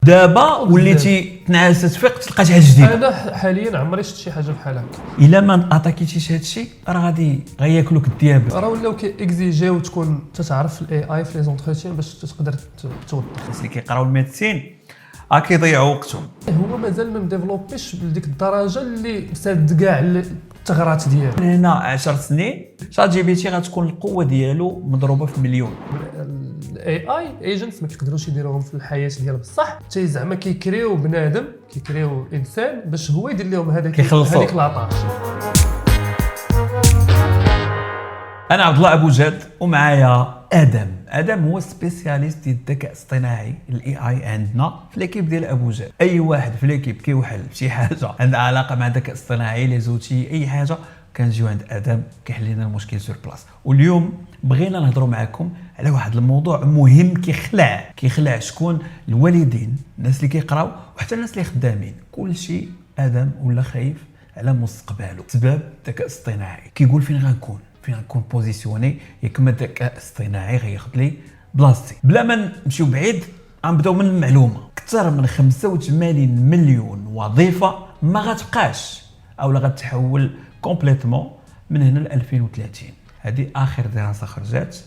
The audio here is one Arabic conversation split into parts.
دابا وليتي تنعس تفيق تلقى شي حاجه جديده. انا حاليا عمري شفت شي حاجه بحال هكا. الا ما اتاكيتيش هذا الشيء راه غادي غياكلوك الديابل. راه ولاو كيكزيجيو تكون تتعرف الاي اي في لي زونتروتيان باش تقدر توظف. الناس اللي كيقراو الميديسين كيضيعوا وقتهم. هو مازال ما مديفلوبيش بديك الدرجه اللي ساد كاع الثغرات ديالو. من هنا 10 سنين شات جي بي تي غتكون القوه ديالو مضروبه في مليون. الاي اي ايجنتس ما كيقدروش يديروهم في الحياه ديال بصح حتى زعما كيكريو بنادم كيكريو انسان باش هو يدير لهم هذيك لاطاج. انا عبد الله ابو جاد ومعايا ادم هو سبيسياليست ديال الذكاء الاصطناعي الاي اي عندنا في ليكيب ديال ابو جاد. اي واحد في ليكيب كيوحل بشي حاجه عندها علاقه مع الذكاء الاصطناعي لي زوتي اي حاجه كنجيو عند ادم كيحل لنا المشكل سور بلاص. واليوم بغينا نهضروا معكم على واحد الموضوع مهم كيخلع شكون الوالدين الناس اللي كيقراو وحتى الناس اللي خدامين. كلشي ادم ولا خايف على مستقبله سبب الذكاء الاصطناعي. كيقول فين غنكون بوزيسيوني ياك ما الذكاء الاصطناعي غياخذ لي بلاصتي. بلا ما نمشيو بعيد غنبداو من المعلومه. اكثر من 85 مليون وظيفه ما غتبقاش او لا غتحول كومبليتمون من هنا ل 2030. هذه اخر دراسه خرجت.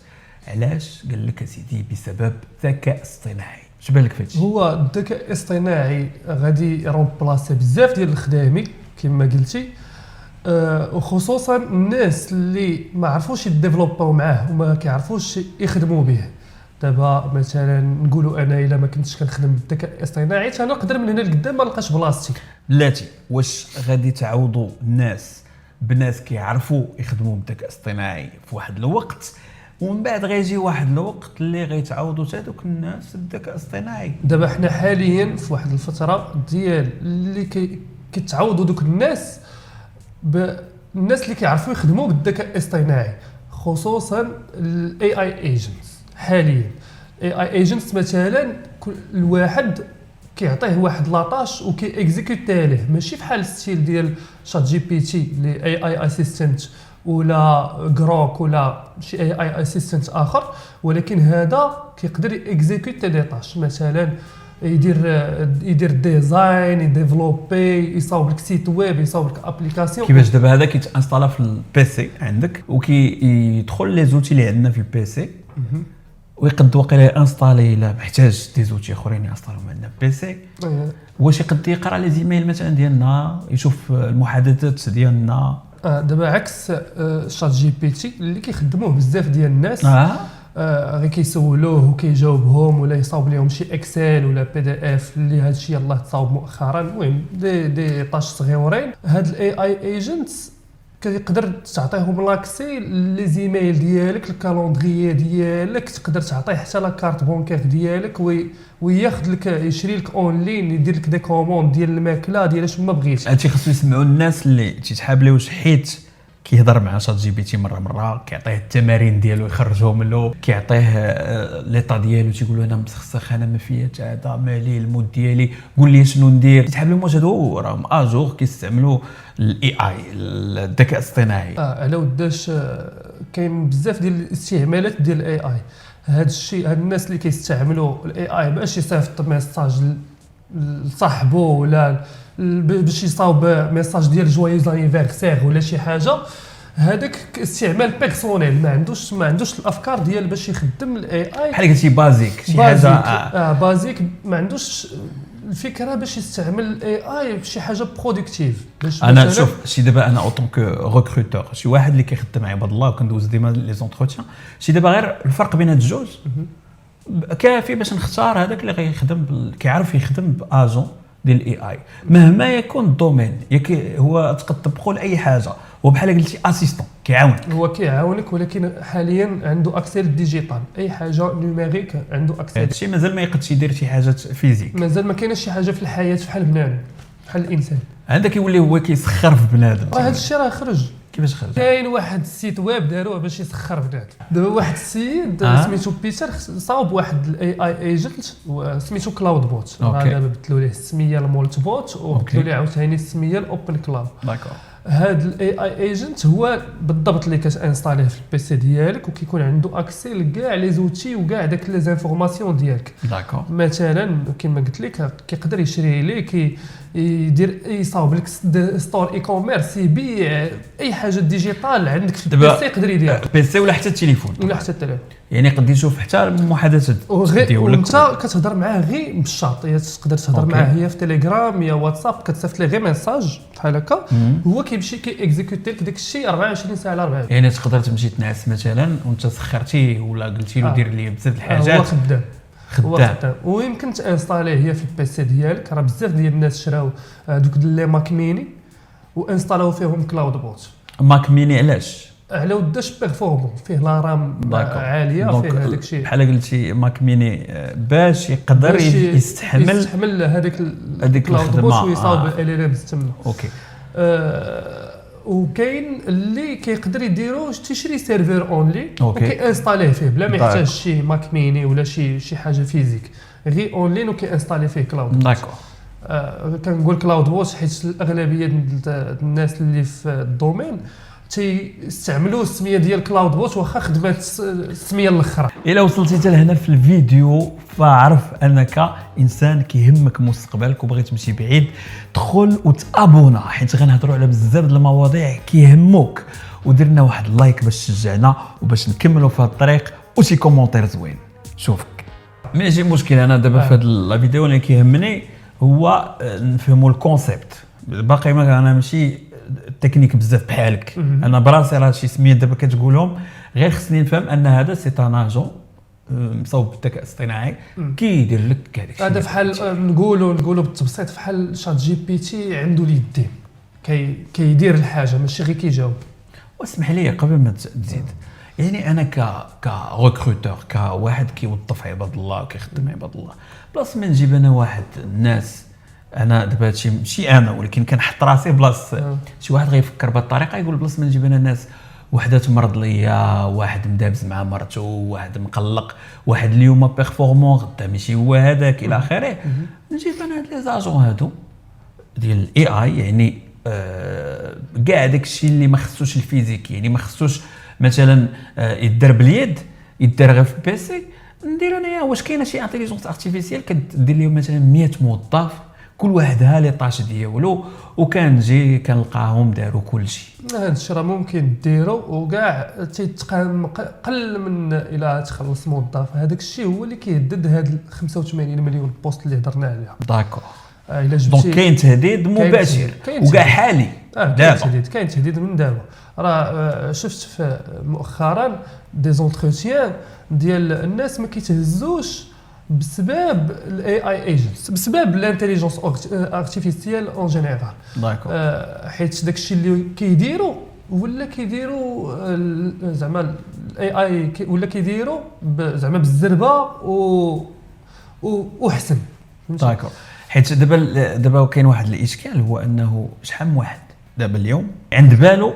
علاش؟ قال لك سيدي بسبب الذكاء الاصطناعي. اش بان لك فهادشي؟ هو الذكاء الاصطناعي غادي يرومبلاسي بزاف ديال الخدامي كما قلتي، وخصوصا الناس اللي ما عرفوش يديفلوباو معاه وما كيعرفوش يخدموا به. دابا مثلا نقولوا انا الا ما كنتش كنخدم بالذكاء الاصطناعي نقدر من هنا لقدام ما نلقاش بلاصتي. بلاتي واش غادي تعوضوا الناس بناس كيعرفوا يخدموا بالذكاء الاصطناعي في واحد الوقت ومن بعد غيجي واحد الوقت اللي غيتعوضوا حتى دوك الناس بالذكاء الاصطناعي؟ دابا حنا حاليا في واحد الفتره ديال اللي كيتعوضوا دوك الناس بالناس اللي كيعرفوا يخدموا بالذكاء الاصطناعي، خصوصا الاي اي ايجنتس. حاليا اي اي ايجنتس مثلا الواحد كيعطيه واحد لاطاش وكيكزيكوتي عليه، ماشي بحال الستيل ديال شات جي بي تي اللي اي اسيستنت ولا جروك ولا شي اي اسيستنت اخر، ولكن هذا كيقدر اكزيكوتي دي طاش. مثلا يدير ديزاين، يديفلوبي، يصاوب لك سيت ويب، يصاوب لك ابليكاسيون. كيفاش دابا هذا كيتانستالا في البيسي عندك وكيدخل لي زوتي اللي عندنا في البيسي ويقد واقيلا انستالي الا محتاج دي زوتي اخرين ينستالهم عندنا في البيسي. واش يقد يقرا لي زيميل مثلا ديالنا، يشوف المحادثات ديالنا؟ دابا عكس شات جي بي تي اللي كيخدموه بزاف ديال الناس. غير كيسولوه وكيجاوبهم ولا يصاوب لهم شي اكسل ولا بي دي اف اللي هذا الشيء يلاه تصاوب مؤخرا. المهم دي طاش صغيورين. هاد الاي اي ايجنتس كتقدر تعطيهم لاكسي لي زيميل ديالك، الكالوندري ديالك، تقدر تعطيه حتى لا كارت بونكير ديالك وياخذ لك يشري لك اون لين، يدير لك دي كوموند ديال الماكله ديال اش ما بغيتي. هادشي خاصو يسمعوا الناس اللي تيتحابليوش حيت كيهضر مع شات جي بي تي مره كيعطيه التمارين ديالو يخرجهم له، كيعطيه ليطا ديالو تيقول له انا مسخسخ انا ما فيا حتى هذا مالي المود ديالي قول لي شنو ندير. تيتحابلوا واش هادو راهم اجور كيستعملوا الاي اي الذكاء الاصطناعي. على وداش كاين بزاف ديال الاستعمالات ديال الاي اي. هاد الشيء هاد الناس اللي كيستعملوا الاي اي باش يصيفط ميساج لصاحبه ولا باش يصاوب ميساج ديال جويوز انيفرسير ولا شي حاجه، هذاك استعمال بيرسونيل ما عندوش الافكار ديال باش يخدم الاي اي بحال قلتي بازيك شي حاجه بازيك. ما عندوش الفكره باش يستعمل الاي اي بشي حاجه برودكتيف. انا شوف شي دابا انا اوتون كو ريكروتور شي واحد اللي كيخدم مع عباد الله وكندوز ديما لي زونتروتيان، شي دابا غير الفرق بين هاد الجوج كافي باش نختار هذاك اللي غيخدم كيعرف يخدم باجون ديال الاي اي مهما يكون الدومين. هو تقد تطبقوا لاي حاجه، هو بحال قلتي اسيستون كيعاونك ولكن حاليا عنده اكسل ديجيتال، اي حاجه نيميريك عنده اكسل. هادشي مازال ما يقدش يدير شي حاجات فيزيك، مازال ما كاينش شي حاجه في الحياه بحال بنادم بحال الانسان. عندك يولي هو كيسخر في بنادم. هذا الشيء راه خرج. كيفاش خرج؟ كاين واحد السيت ويب داروه باش يسخر بنادم. دابا واحد السيد سميتو بيتر صاوب واحد الاي اي ايجنت سميتو كلاود بوت. دابا بدلوا ليه السميه المولت بوت وبدلوا ليه عاوتاني السميه الاوبن كلاود. داكور. هاد الاي اي ايجنت هو بالضبط اللي كتانستاليه في البيسي ديالك وكيكون عنده اكسي لكاع لي زوتي وكاع داك لي زانفورماسيون ديالك. داكور. مثلا كما قلت لك كيقدر يشري لك يدير يصاوب لك ستور اي كوميرس يبيع اي حاجه ديجيتال عندك في البيسي يقدر يديرها البيسي ولا حتى التليفون ولا حتى التليفون. يعني قد يشوف حتى المحادثات وانت كتهضر معاه غير بالشاط، يا تقدر تهضر معاه هي في تيليجرام يا واتساب، كتصيفط ليه غير ميساج بحال هكا هو كيمشي كيكزيكوتي لك داك الشيء 24 ساعه على 24. يعني تقدر تمشي تنعس مثلا وانت سخرتيه ولا قلتي له دير لي بزاف الحاجات. هو خدام خدام. ويمكن تانستاليه هي في البيسي ديالك. راه بزاف ديال الناس شراو دوك لي ماك ميني وانستالاو فيهم كلاود بوت. ماك ميني علاش؟ على وداش بيرفورمون فيه لا رام عاليه فيه هذاك الشيء بحال قلتي ماك ميني باش يقدر يستحمل هذاك الكلاود بوت ويصاوب ال ام تما. اوكي. وكاين اللي كيقدر يديروا تيشري سيرفر اونلي وكيانستاليه فيه بلا ما يحتاج شي ماك ميني ولا شي حاجه فيزيك غير اونلاين وكيانستالي فيه كلاود. داكور. كنقول كلاود بوت حيت الاغلبيه الناس اللي في الدومين تيستعملوا السميه ديال كلاود بوت واخا خدمات السميه الاخرى. الا وصلتي حتى لهنا في الفيديو فعرف انك انسان كيهمك مستقبلك وبغيت تمشي بعيد، دخل وتابونا حيت غنهضروا على بزاف د المواضيع كيهموك، ودير لنا واحد اللايك باش تشجعنا وباش نكملوا في هذا الطريق وشي كومونتير زوين. شوفك ماشي مشكل، انا دابا في هذا الفيديو اللي كيهمني هو نفهموا الكونسيبت. باقي ما انا ماشي التكنيك بزاف بحالك، انا براسي راه شي سميات دابا كتقولهم غير خصني نفهم ان هذا سي ان اجون مصوب بالذكاء الاصطناعي كيدير لك كاع داكشي. هذا بحال نقولوا بالتبسيط بحال شات جي بي تي عنده اليدين كيدير الحاجه ماشي غير كيجاوب. واسمح لي قبل ما تزيد، يعني انا كريكروتور كواحد كيوظف عباد الله وكيخدم عباد الله، بلاص ما نجيب انا واحد الناس، انا دابا هادشي ماشي انا ولكن كنحط راسي بلاص شي واحد غيفكر بهذه الطريقه، يقول بلاص ما نجيب انا ناس وحده تمرض ليا، واحد مدابز مع مرته، واحد مقلق، واحد اليوم بيرفورمون غدا ماشي هو هذاك الى اخره، نجيب انا هاد لي زاجون هادو ديال الاي اي، يعني كاع داكشي اللي ما خصوش الفيزيك، يعني ما خصوش مثلا يدار باليد، يدار غير في البيسي، ندير انايا. واش كاينه شي انتيليجونس ارتيفيسيال كدير لهم مثلا 100 موظف كل واحد ها لي طاش ديالو وكنجي كنلقاهم داروا كل شيء؟ هذا الشيء راه ممكن ديرو وكاع تيتقام قل من الى تخلص موظف. هذاك الشيء هو اللي كيهدد هاد 85 مليون بوست اللي هضرنا عليها. داكور. الا جبتي دونك كاين تهديد مباشر وكاع حالي. كاين تهديد من دابا. راه شفت في مؤخرا دي زونتروتيان ديال الناس ما كيتهزوش بسبب الاي اي ايجنتس، بسبب الانتيليجنس ارتيفيسيال اون جينيرال. داكور. حيت داكشي اللي كيديروا ولا كيديروا زعما الاي اي ولا كيديروا زعما بالزربه وحسن. داكور. حيت دابا كاين واحد الاشكال، هو انه شحال من واحد دابا اليوم عند بالو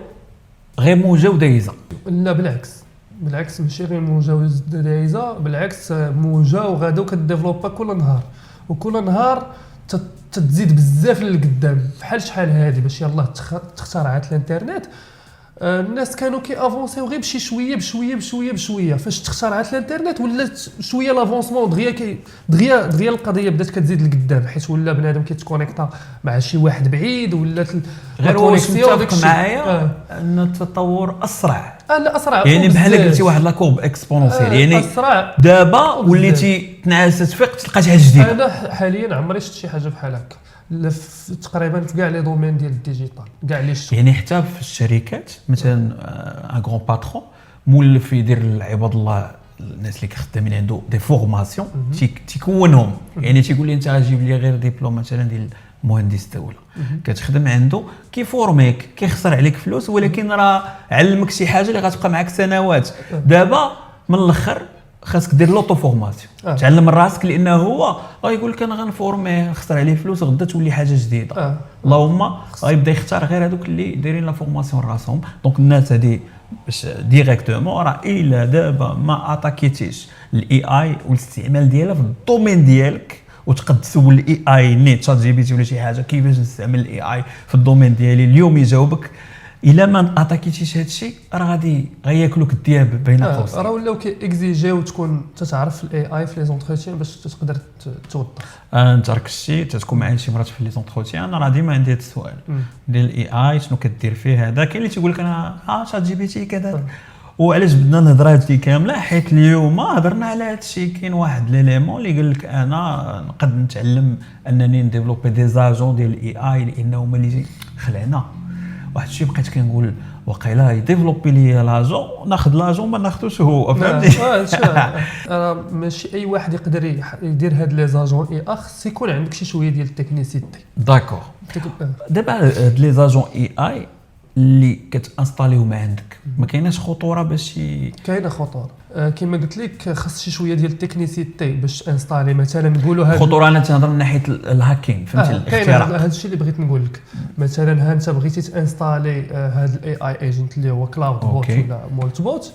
غير موجه ودايزه. لا بالعكس ماشي غير موجه ودايزه، بالعكس موجه وغادا وكديفلوبا كل نهار، وكل نهار تتزيد بزاف للقدام. بحال شحال هذه باش يلاه تخترعت الانترنت، الناس كانوا افونسيو غير بشي شويه بشويه بشويه بشويه. فاش تخترعت الانترنت ولات شويه لافونسمون دغيا القضيه بدات كتزيد لقدام، حيت ولا بنادم كيتكونيكتا مع شي واحد بعيد، ولات غير واش متفق معايا ان التطور اسرع. لا اسرع يعني بحال قلتي واحد لاكورب اكسبونونسيال، يعني أسرع دابا وليتي تنعس تفيق تلقى شي حاجه جديده. انا حاليا عمري شفت شي حاجه بحال هكا تقريبا في كاع لي دومين ديال الديجيتال كاع لي شفت. يعني حتى في الشركات مثلا ان غران باترون مولف يدير العباد الله الناس اللي كيخدمين عنده دي فورماسيون تيكونهم، يعني تيقول لي انت غتجيب لي غير ديبلوم مثلا ديال مهندس الدوله، كتخدم عنده كيفورميك كيخسر عليك فلوس، ولكن راه علمك شي حاجه اللي غتبقى معك سنوات. دابا من الاخر خاصك دير لوطو فورماسيون، تعلم راسك، لانه هو غايقول لك انا غنفورميه خسر عليه فلوس غدا تولي حاجه جديده. اللهم غيبدا يختار غير هذوك اللي دايرين لا فورماسيون راسهم. دونك الناس هذه باش ديريكتومون راه الا دابا ما اتاكيتيش الاي اي والاستعمال ديالها في الدومين ديالك وتقد تسول الاي اي نيت شات جي بي تي ولا شي حاجه كيفاش نستعمل الاي اي في الدومين ديالي اليوم يجاوبك. الا ما اتاكيتيش هذا الشيء راه غادي غياكلوك الدياب بين قوسين. راه ولاو كيكزيجيو تكون تتعرف الاي اي في لي زونتروتيان باش تقدر توظف. انت راك شتي تتكون معايا شي مرات في لي زونتروتيان راه ديما عندي هذا السؤال ديال الاي اي شنو كدير فيه. هذا كاين اللي تيقول لك انا شات جي بي تي كذا. وعلاش بدنا نهضر هادشي كامله؟ حيت اليوم هضرنا على هادشي. كاين واحد ليليمون اللي قال لك انا نقدر نتعلم انني نديفلوبي دي زاجون ديال الاي اي لانه هما اللي خلعنا. واحد الشيء بقيت كنقول وقيلا يديفلوبي لي لاجون ناخذ لاجون ما ناخذوش هو فهمتي. راه ماشي اي واحد يقدر يدير هاد لي زاجون اي خص يكون عندك شي شويه ديال التكنيسيتي. داكور. دابا هاد لي زاجون اي اي اللي كتانستاليهم عندك ما كايناش خطوره باش كاينه خطوره كما قلت لك خاص شي شويه ديال التكنيسيتي باش انستالي مثلا نقولوا هذا خطوره. انا تنهضر من ناحيه الهاكينغ فهمتي الاختراق. هذا الشيء اللي بغيت نقول لك. مثلا ها انت بغيتي تانستالي هذا الاي اي ايجنت اللي هو كلاود بوت ولا مولت بوت.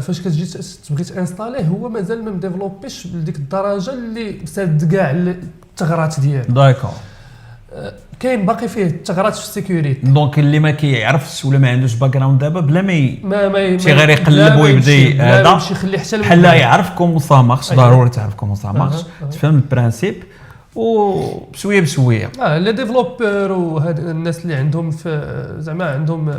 فاش كتجي تبغي تانستاليه هو مازال ما مديفلوبيش لديك الدرجه اللي ساد كاع الثغرات ديالو. داكور. كاين باقي فيه الثغرات في السيكوريتي. دونك اللي ما كيعرفش ولا ما عندوش باك جراوند دابا بلا ما شي غير يقلب ويبدا هذا بحال يعرف كومون سا مارش. ضروري تعرف كومون سا مارش تفهم البرانسيب وبشويه بشويه. لي ديفلوبر وهاد الناس اللي عندهم زعما عندهم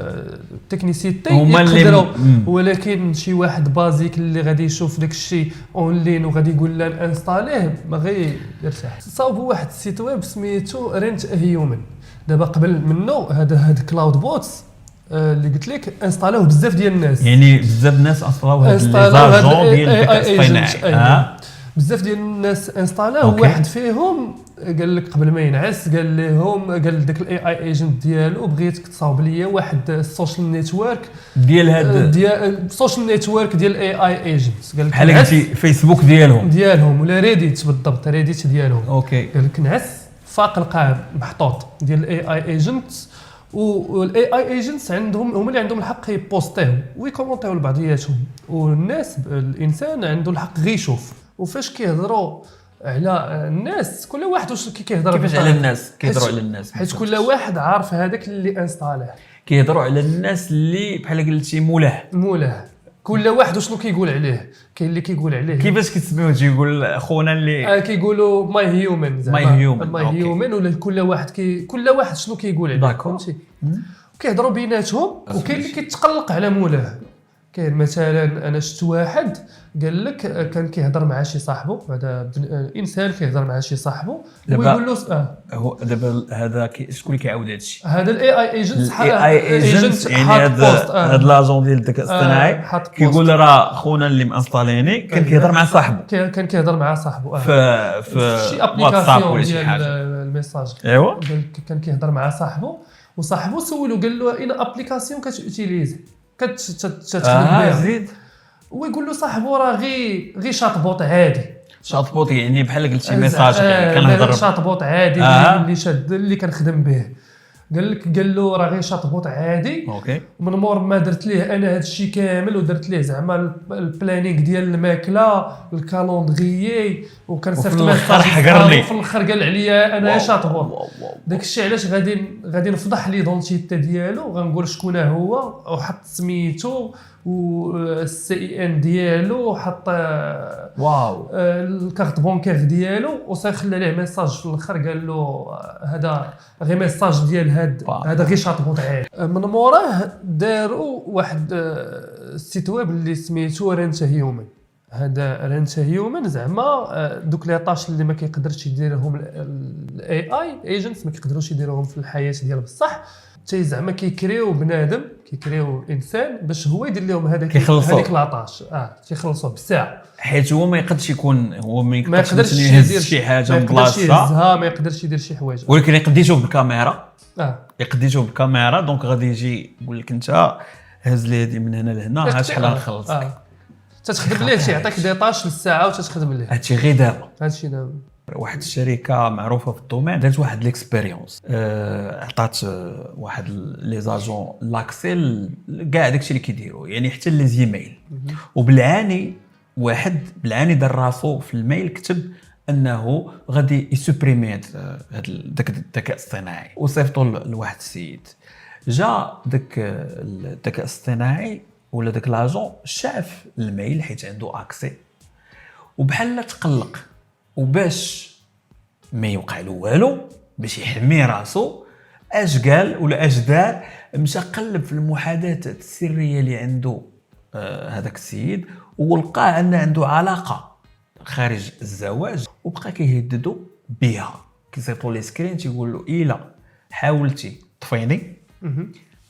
تكنيسيتي يقدروا. ولكن شي واحد بازيك اللي غادي يشوف داك الشيء اونلاين وغادي يقول له انستاليه ما غير يرتاح. صاوبوا واحد السيت ويب سميتو رينت هيومن. دابا قبل منه هاد كلاود بوتس اللي قلت لك انستالوه بزاف ديال الناس. يعني بزاف الناس انستالوه هاد لي زاجون ديال الذكاء الاصطناعي. بزاف ديال الناس انستالوه. واحد فيهم قال لك قبل ما ينعس قال لهم قال داك الاي اي ايجنت ديالو بغيتك تصاوب ليا واحد السوشيال نيتورك ديال هاد ديال السوشيال نيتورك ديال الاي اي ايجنت. قال لك بحال قلتي فيسبوك ديالهم ولا ريديت بالضبط ريديت ديالهم. اوكي. قال لك نعس فاق القاع محطوط ديال الاي اي ايجنت. والاي اي ايجنتس عندهم هما اللي عندهم الحق يبوستيو ويكومونتيو لبعضياتهم. والناس الانسان عنده الحق غير يشوف. وفاش كيهضروا على الناس كل واحد واش كيهضر كيفاش على الناس كيهضروا على الناس حيت كل واحد عارف هذاك اللي انستاليه. كيهضروا على الناس اللي بحال قلتي مولاه كل واحد وشنو كيقول عليه. كاين اللي كيقول عليه كيفاش كتسميوه تيقول خونا اللي كيقولوا ماي هيومن زعما ماي هيومن. ولا كل واحد شنو كيقول عليه فهمتي. كيهضروا بيناتهم. وكاين اللي كيتقلق على مولاه. كاين مثلا انا شفت واحد قال لك كان كيهضر مع شي صاحبه. هذا انسان كيهضر مع شي صاحبه ويقول له هو دابا هذا شكون اللي كيعاود هادشي؟ هذا الاي اي ايجنت يعني هذا لاجون ديال الذكاء الاصطناعي كيقول راه خونا اللي مانستاليني كان كيهضر مع صاحبه. كان كيهضر مع صاحبه في شي واتساب ولا شي ديال حاجه الميساج. ايوا كان كيهضر مع صاحبه وصاحبه سولو قال له اين ابليكاسيون كتوتيليزي كتخدم بها. زيد ويقول له صاحبه راه غير شات بوت عادي. شات بوت يعني بحال قلتي ميساج كنهضر شات بوت عادي اللي شاد اللي كنخدم به. قال له راه غير شات بوت عادي. اوكي. من مور ما درت ليه انا هذا الشيء كامل ودرت ليه زعما البلانينغ ديال الماكله الكالوندريي وكنصيفط ميساج حقرني. وفي الاخر قال عليا انا شات بوت. داك الشيء علاش غادي نفضح ليدونتيتي ديالو. غنقول شكون هو وحط سميتو والسي ان ديالو وحط واو الكارت بونكير ديالو وخلى ليه ميساج في الاخر قال له هذا غير ميساج ديال هذا غير شات بوت عادي. من موراه داروا واحد السيت ويب اللي سميتو رينت هيومن. هذا رينت هيومن زعما دوك لي طاش اللي ما كيقدرش يديرهم الاي اي ايجنتس ما كيقدروش يديروهم في الحياه ديال بصح. حتى زعما كيكريو بنادم كيكريو انسان باش هو يدير لهم هذيك لاطاش. تيخلصوه بالساعه حيت هو ما يقدرش يكون هو ما يقدرش يهز شي حاجه من بلاصه. ما يقدرش يدير شي حوايج ولكن يقديتو بالكاميرا. يقديتو بالكاميرا دونك غادي يجي يقول لك انت هز لي هذه من هنا لهنا ها شحال غنخلصك. تتخدم ليه يعطيك دي طاش للساعه وتتخدم ليه. هادشي غير دابا. هادشي دابا. واحد الشركه معروفه في الدومين دارت واحد ليكسبيريونس. عطات واحد لي زاجون لاكسيل كاع داكشي اللي كيديروا يعني حتى لي زيميل. وبالعاني واحد بالعاني دار راسو في الميل كتب انه غادي يسوبريمي هذا الذكاء الاصطناعي وصيفطوا لواحد السيد. جا داك الذكاء الاصطناعي ولا داك لاجون شاف الميل حيت عنده اكسي وبحال تقلق، وباش ما يوقع له والو باش يحمي راسو اش قال ولا اش دار، مشى قلب في المحادثات السريه اللي عنده هذاك السيد ولقى ان عنده علاقه خارج الزواج وبقى كيهددو بها، كيصيفطوا لي سكرين تيقول له الا حاولتي تطفيني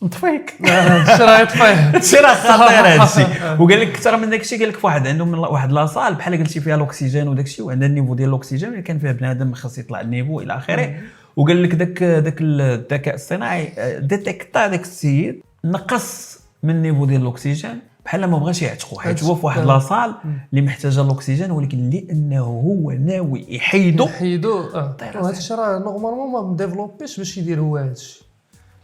نطفيك. هادشي راه يطفيه، هادشي راه خطير هادشي. وقال لك اكثر من داكشي، قال لك فواحد عندهم واحد لاصال بحال قلتي فيها الاكسجين وداكشي، وعندها النيفو ديال الاكسجين اللي كان فيها بنادم خاص يطلع النيفو الى اخره. وقال لك داك الذكاء الصناعي ديتيكتا داك السيد نقص من النيفو ديال الاكسجين بحال ما بغاش يعتقو، حيت هو في واحد لاصال اللي محتاجه الاكسجين، ولكن لانه هو ناوي يحيدو. هذا الشيء راه نورمالمون ما مديفلوبيش باش يدير هو هذا الشيء،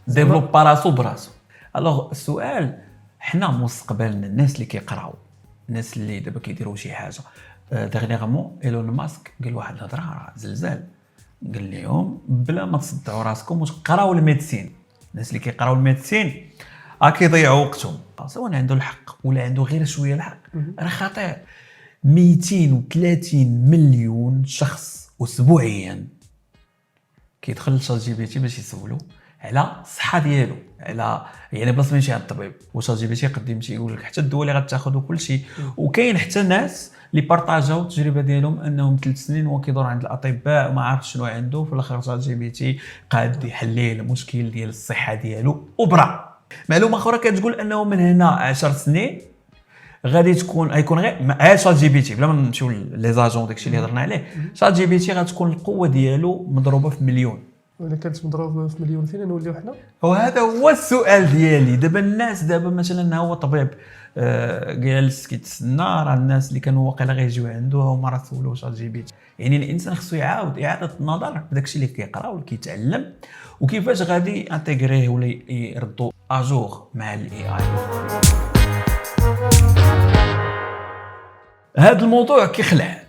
ديفلوب راسو براسو. الوغ السؤال، حنا مستقبلنا الناس اللي كيقراو، الناس اللي دابا كيديروا شي حاجه. دغنيغمون ايلون ماسك قال واحد الهضره راه زلزال، قال لهم بلا ما تصدعوا راسكم وتقراو الميديسين. الناس اللي كيقراو الميديسين كيضيعوا وقتهم، سواء عنده الحق ولا عنده غير شويه الحق، راه خطير. 230 مليون شخص اسبوعيا كيدخل لشات جي بي تي باش يسولو على الصحه ديالو، على يعني بلاصه ماشي عند الطبيب. وشات جي بي تي يقدر يمشي يقول لك حتى الدواء اللي غتاخذوا كل شيء. وكاين حتى ناس اللي بارطاجاو التجربه ديالهم انهم 3 سنين هو كيدور عند الاطباء وما عارف شنو عنده، في الاخر شات جي بي تي قاد يحل ليه المشكل ديال الصحه ديالو وبرا. معلومه اخرى كتقول انه من هنا 10 سنين غادي غيكون غير شات جي بي تي، بلا ما نمشيو لي زاجون داكشي اللي هضرنا عليه. شات جي بي تي غتكون القوه ديالو مضروبه في مليون. ولا كانت مضروبه في مليون فين نوليو حنا؟ وهذا هو السؤال ديالي. دابا الناس دابا مثلا هو طبيب جالس كيتسنى، راه الناس اللي كانوا واقيلا غيجيو عنده هما راه سولوا شات جي بي تي. يعني الانسان خصو يعاود اعاده النظر بداكشي اللي كيقرا واللي كيتعلم، وكيفاش غادي انتغريه ولا يردو اجور مع الاي اي. هذا الموضوع كيخلع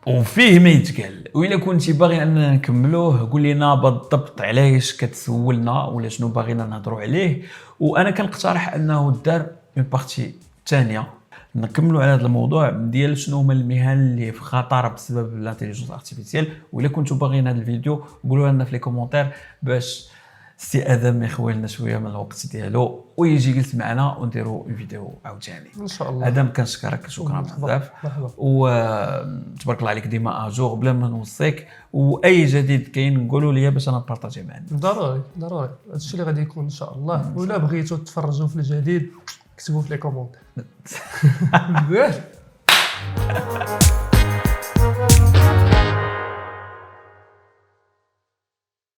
وفيه ما يتقال، وإلا كنتي باغي اننا نكملوه قول لنا بالضبط علاش كتسولنا ولا شنو باغينا نهضروا عليه، وانا كنقترح انه دار اون بارتي ثانيه نكملوا على هذا الموضوع ديال شنو هما المهن اللي في خطر بسبب الانتيليجنس ارتيفيسيال. وإلا كنتوا باغيين هذا الفيديو قولوا لنا في لي كومونتير باش سي ادم يخوي لنا شويه من الوقت ديالو ويجي يجلس معنا ونديروا الفيديو عاوتاني ان شاء الله. ادم كنشكرك شكرا بزاف، وتبارك الله عليك ديما اجور بلا ما نوصيك، واي جديد كاين نقولوا لي باش انا نبارطاجي معنا. ضروري ضروري هادشي اللي غادي يكون ان شاء الله. ولا بغيتوا تفرجوا في الجديد كتبوا في لي كومونتير.